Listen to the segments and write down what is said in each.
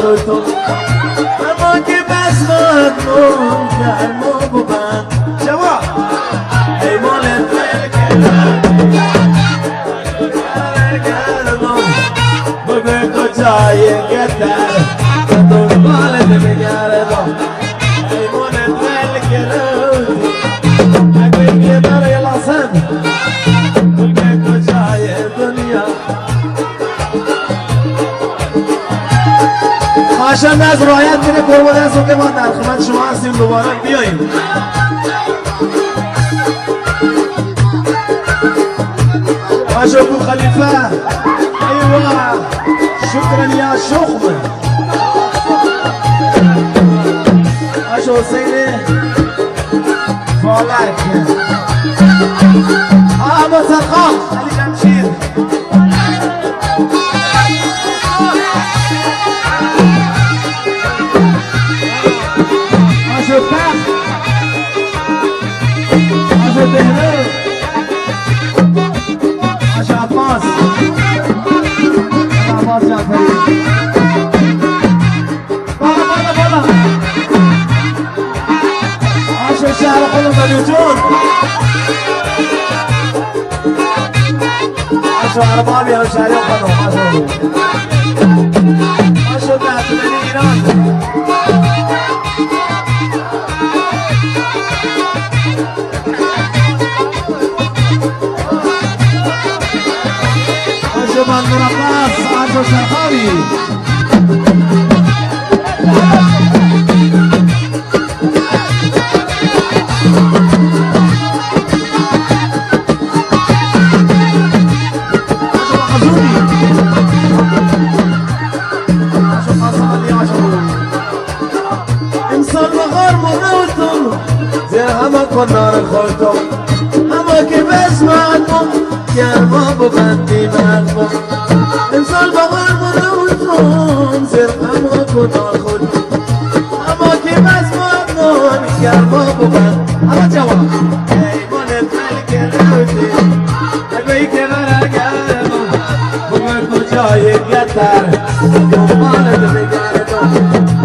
خودتو اما که بس مردم گرما ببند جواب ایمان بگه کجای گتر دنبالت بگردم ایمان دل گرودی اگه که برای لحظن بگه کجای دنیا خواهشان از رعایت کنه قربان هستم که ما در خدمت شما هستیم دوباره بیاییم ماشو ابو خلیفه ایوه شکرا یا شخم ماشو حسین فالک ابو سرخان علی جمشید ماشو تخت ماشو بهره ماشو عباس عباس جعفری بالا ماشو شهر خودم بلیوتون ماشو عربابی هم شهری خودم ماشو تحتمانی ایران منظور عباس عرض شرخاوی انسان بغار مروتم زیر همه کنار خودتم همه که بسمعتم گرما ببندی مردم انسان بغار مروتم زیر همه کنار خودتم همه که بسمعتم گرما ببند همه جواب ایمان دل گرودی اگوی که برگردم بگو کجای گتر دنبالت بگردم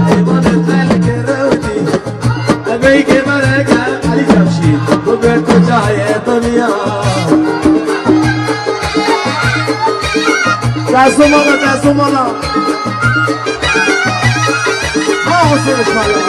ایمان دل گرودی اگوی که برگردم علی جمشید بگو کجای دنیا دستو مالا ها حسین اشمالا